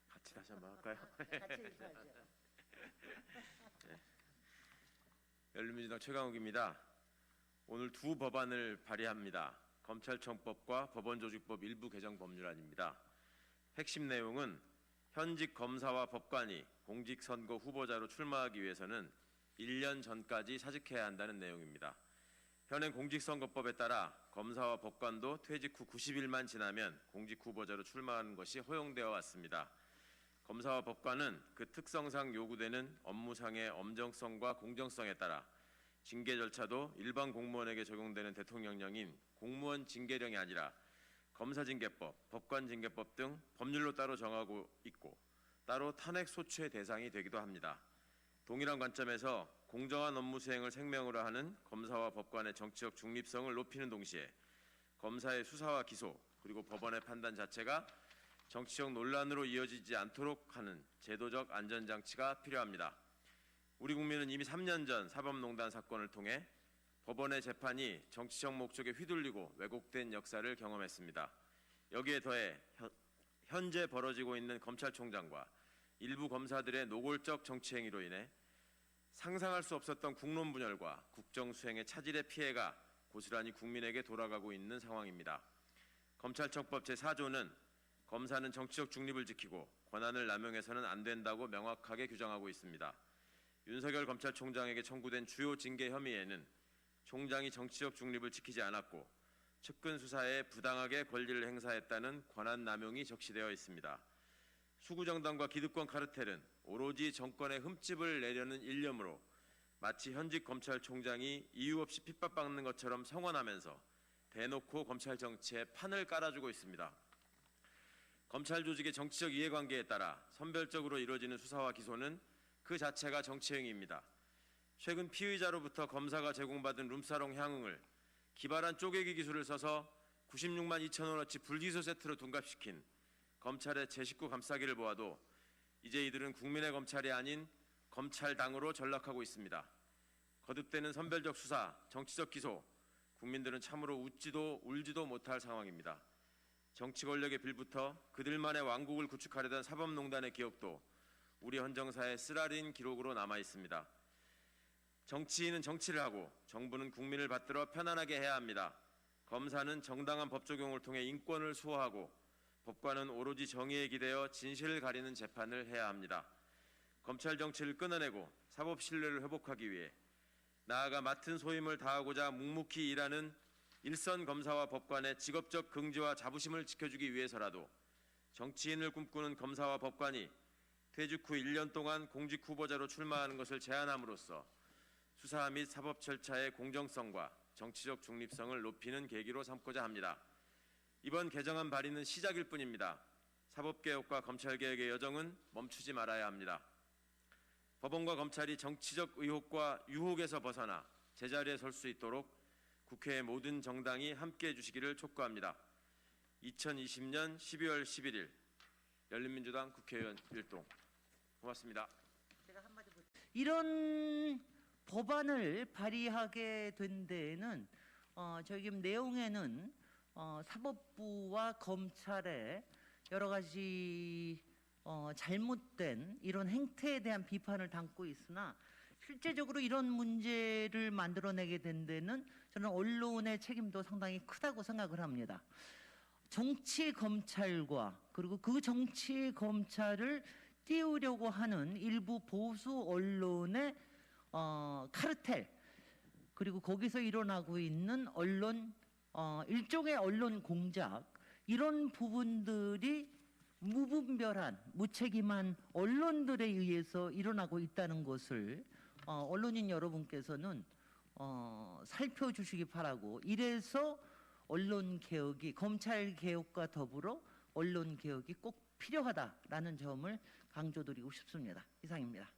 같이 다시 한번 할까요? 같이 인사하죠. 열린민주당 최강욱입니다. 오늘 두 법안을 발의합니다. 검찰청법과 법원조직법 일부 개정 법률안입니다. 핵심 내용은 현직 검사와 법관이 공직선거 후보자로 출마하기 위해서는 1년 전까지 사직해야 한다는 내용입니다. 현행 공직선거법에 따라 검사와 법관도 퇴직 후 90일만 지나면 공직 후보자로 출마하는 것이 허용되어 왔습니다. 검사와 법관은 그 특성상 요구되는 업무상의 엄정성과 공정성에 따라 징계 절차도 일반 공무원에게 적용되는 대통령령인 공무원 징계령이 아니라 검사징계법, 법관징계법 등 법률로 따로 정하고 있고 따로 탄핵 소추의 대상이 되기도 합니다. 동일한 관점에서 공정한 업무 수행을 생명으로 하는 검사와 법관의 정치적 중립성을 높이는 동시에 검사의 수사와 기소 그리고 법원의 판단 자체가 정치적 논란으로 이어지지 않도록 하는 제도적 안전장치가 필요합니다. 우리 국민은 이미 3년 전 사법농단 사건을 통해 법원의 재판이 정치적 목적에 휘둘리고 왜곡된 역사를 경험했습니다. 여기에 더해 현재 벌어지고 있는 검찰총장과 일부 검사들의 노골적 정치행위로 인해 상상할 수 없었던 국론 분열과 국정 수행의 차질의 피해가 고스란히 국민에게 돌아가고 있는 상황입니다. 검찰청법 제4조는 검사는 정치적 중립을 지키고 권한을 남용해서는 안 된다고 명확하게 규정하고 있습니다. 윤석열 검찰총장에게 청구된 주요 징계 혐의에는 총장이 정치적 중립을 지키지 않았고 측근 수사에 부당하게 권리를 행사했다는 권한 남용이 적시되어 있습니다. 수구정당과 기득권 카르텔은 오로지 정권의 흠집을 내려는 일념으로 마치 현직 검찰총장이 이유 없이 핍박받는 것처럼 성원하면서 대놓고 검찰 정치에 판을 깔아주고 있습니다. 검찰 조직의 정치적 이해관계에 따라 선별적으로 이루어지는 수사와 기소는 그 자체가 정치행위입니다. 최근 피의자로부터 검사가 제공받은 룸사롱 향응을 기발한 쪼개기 기술을 써서 96만 2천 원어치 불기소 세트로 둔갑시킨 검찰의 제19 감싸기를 보아도 이제 이들은 국민의 검찰이 아닌 검찰당으로 전락하고 있습니다. 거듭되는 선별적 수사, 정치적 기소, 국민들은 참으로 웃지도 울지도 못할 상황입니다. 정치 권력의 빌부터 그들만의 왕국을 구축하려던 사법농단의 기억도 우리 헌정사의 쓰라린 기록으로 남아 있습니다. 정치인은 정치를 하고 정부는 국민을 받들어 편안하게 해야 합니다. 검사는 정당한 법 적용을 통해 인권을 수호하고 법관은 오로지 정의에 기대어 진실을 가리는 재판을 해야 합니다. 검찰 정치를 끊어내고 사법 신뢰를 회복하기 위해 나아가 맡은 소임을 다하고자 묵묵히 일하는 일선 검사와 법관의 직업적 긍지와 자부심을 지켜주기 위해서라도 정치인을 꿈꾸는 검사와 법관이 퇴직 후 1년 동안 공직 후보자로 출마하는 것을 제한함으로써 수사 및 사법 절차의 공정성과 정치적 중립성을 높이는 계기로 삼고자 합니다. 이번 개정안 발의는 시작일 뿐입니다. 사법개혁과 검찰개혁의 여정은 멈추지 말아야 합니다. 법원과 검찰이 정치적 의혹과 유혹에서 벗어나 제자리에 설 수 있도록 국회의 모든 정당이 함께해 주시기를 촉구합니다. 2020년 12월 11일 열린민주당 국회의원 일동 고맙습니다. 제가 한마디 이런 법안을 발의하게 된 데에는 저기 내용에는 사법부와 검찰의 여러 가지 잘못된 이런 행태에 대한 비판을 담고 있으나 실제적으로 이런 문제를 만들어내게 된 데는 저는 언론의 책임도 상당히 크다고 생각을 합니다. 정치 검찰과 그리고 그 정치 검찰을 띄우려고 하는 일부 보수 언론의 카르텔 그리고 거기서 일어나고 있는 언론 일종의 언론 공작 이런 부분들이 무분별한 무책임한 언론들에 의해서 일어나고 있다는 것을 언론인 여러분께서는 살펴주시기 바라고 이래서 언론개혁이 검찰개혁과 더불어 언론개혁이 꼭 필요하다라는 점을 강조드리고 싶습니다. 이상입니다.